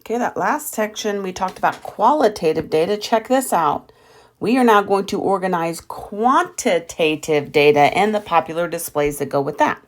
Okay, that last section we talked about qualitative data. Check this out. We are now going to organize quantitative data and the popular displays that go with that.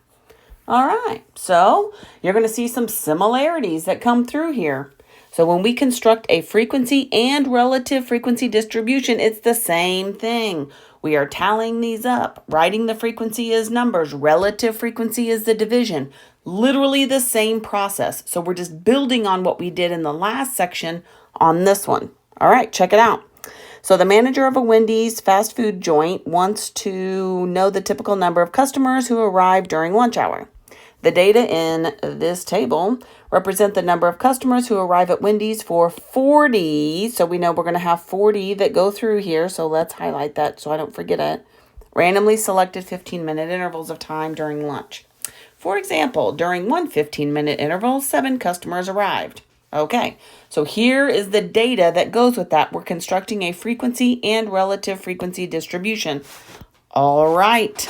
All right, so you're going to see some similarities that come through here. So when we construct a frequency and relative frequency distribution, it's the same thing. We are tallying these up. Writing the frequency as numbers. Relative frequency is the division. Literally the same process. So we're just building on what we did in the last section on this one. All right, check it out. So the manager of a Wendy's fast food joint wants to know the typical number of customers who arrive during lunch hour. The data in this table represent the number of customers who arrive at Wendy's for 40. So we know we're going to have 40 that go through here. So let's highlight that so I don't forget it. Randomly selected 15-minute intervals of time during lunch. For example, during one 15-minute interval, 7 customers arrived. Okay, so here is the data that goes with that. We're constructing a frequency and relative frequency distribution. All right,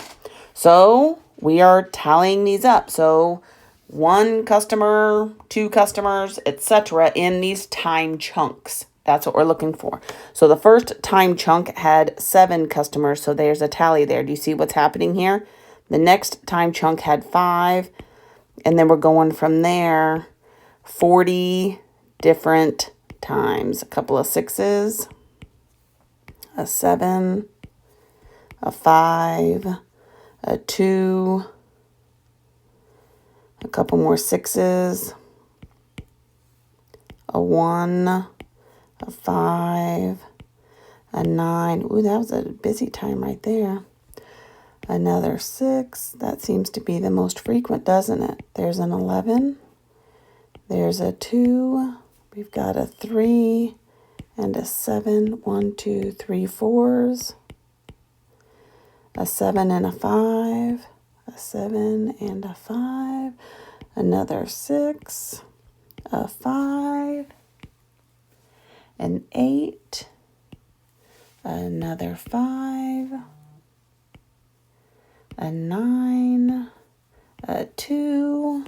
so we are tallying these up. So 1 customer, 2 customers, etc. in these time chunks. That's what we're looking for. So the first time chunk had 7 customers, so there's a tally there. Do you see what's happening here? The next time chunk had 5, and then we're going from there 40 different times. A couple of 6s, a 7, a 5, a 2, a couple more 6s, a 1, a 5, a 9. Ooh, that was a busy time right there. Another 6. That seems to be the most frequent, doesn't it? There's an 11. There's a 2. We've got a 3 and a 7. 1, 2, 3 4s. A 7 and a 5. A 7 and a 5. Another 6. A 5. An 8. Another 5. A 9, a 2,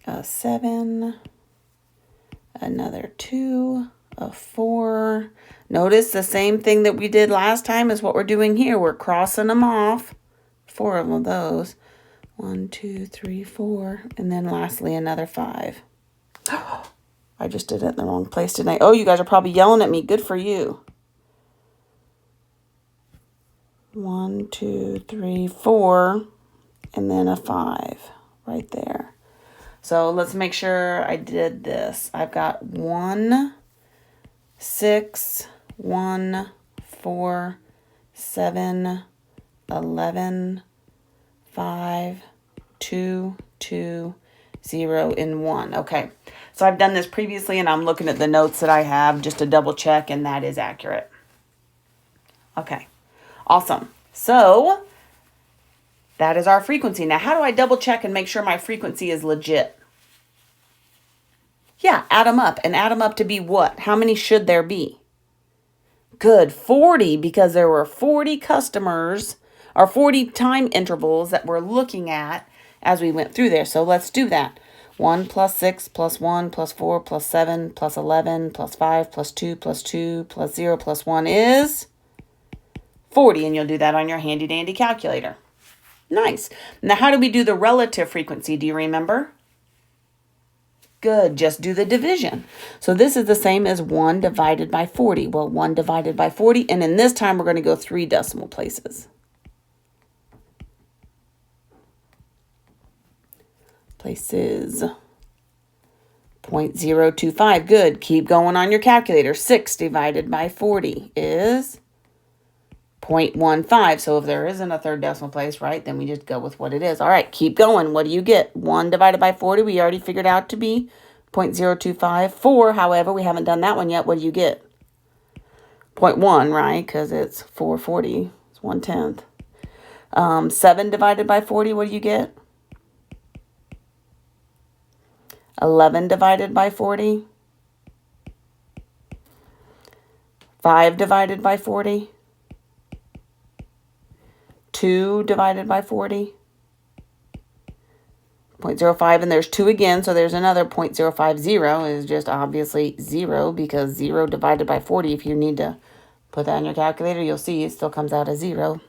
a 7, another 2, a 4. Notice the same thing that we did last time is what we're doing here. We're crossing them off. 4 of those. 1, 2, 3, 4. And then lastly, another 5. I just did it in the wrong place, didn't I? Oh, you guys are probably yelling at me. Good for you. 1, 2, 3, 4, and then a 5 right there. So let's make sure I did this. I've got 1, 6, 1, 4, 7, 11, 5, 2, 2, 0, and 1. Okay, so I've done this previously, and I'm looking at the notes that I have just to double check, and that is accurate. Okay. Awesome. So that is our frequency. Now, how do I double check and make sure my frequency is legit? Yeah, add them up. And add them up to be what? How many should there be? Good, 40, because there were 40 customers or 40 time intervals that we're looking at as we went through there. So let's do that. 1 plus 6 plus 1 plus 4 plus 7 plus 11 plus 5 plus 2 plus 2 plus 0 plus 1 is 40, and you'll do that on your handy dandy calculator. Nice. Now, how do we do the relative frequency? Do you remember? Good. Just do the division. So this is the same as 1 divided by 40. Well, 1 divided by 40, and in this time, we're going to go 3 decimal places. Places. 0.025. Good. Keep going on your calculator. 6 divided by 40 is 0.15. So if there isn't a third decimal place, right, then we just go with what it is. All right, keep going. What do you get? 1 divided by 40, we already figured out to be 0.025. 4, however, we haven't done that one yet. What do you get? 0.1, right, because it's 440. It's 1/10. 7 divided by 40, what do you get? 11 divided by 40. 5 divided by 40. 2 divided by 40. 0.05, and there's 2 again, so there's another 0.050 is just obviously 0 because 0 divided by 40, if you need to put that in your calculator, you'll see it still comes out as 0.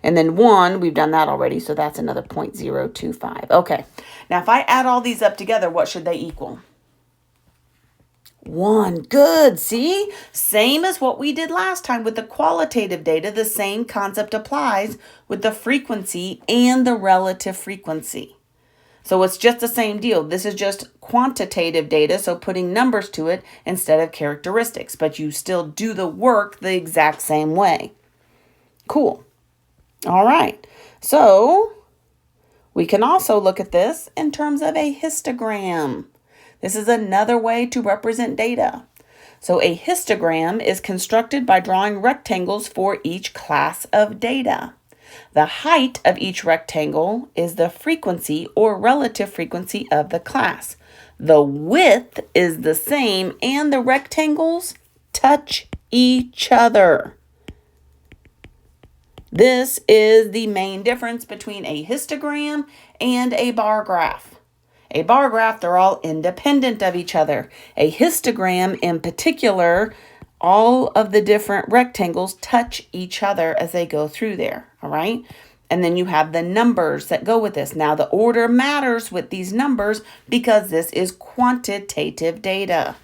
And then 1, we've done that already, so that's another 0.025. Okay, now if I add all these up together, what should they equal? 1. Good. See? Same as what we did last time with the qualitative data. The same concept applies with the frequency and the relative frequency. So it's just the same deal. This is just quantitative data, so putting numbers to it instead of characteristics. But you still do the work the exact same way. Cool. All right. So we can also look at this in terms of a histogram. This is another way to represent data. So a histogram is constructed by drawing rectangles for each class of data. The height of each rectangle is the frequency or relative frequency of the class. The width is the same and the rectangles touch each other. This is the main difference between a histogram and a bar graph. A bar graph, they're all independent of each other. A histogram in particular, all of the different rectangles touch each other as they go through there, all right? And then you have the numbers that go with this. Now, the order matters with these numbers because this is quantitative data.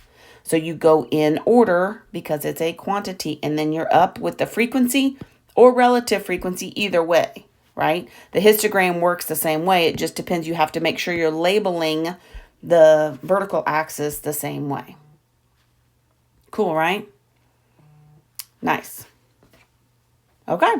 So you go in order because it's a quantity, and then you're up with the frequency or relative frequency either way, right? The histogram works the same way. It just depends. You have to make sure you're labeling the vertical axis the same way. Cool, right? Nice. Okay.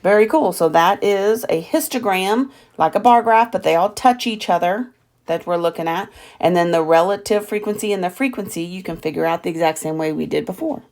Very cool. So that is a histogram, like a bar graph, but they all touch each other that we're looking at. And then the relative frequency and the frequency, you can figure out the exact same way we did before.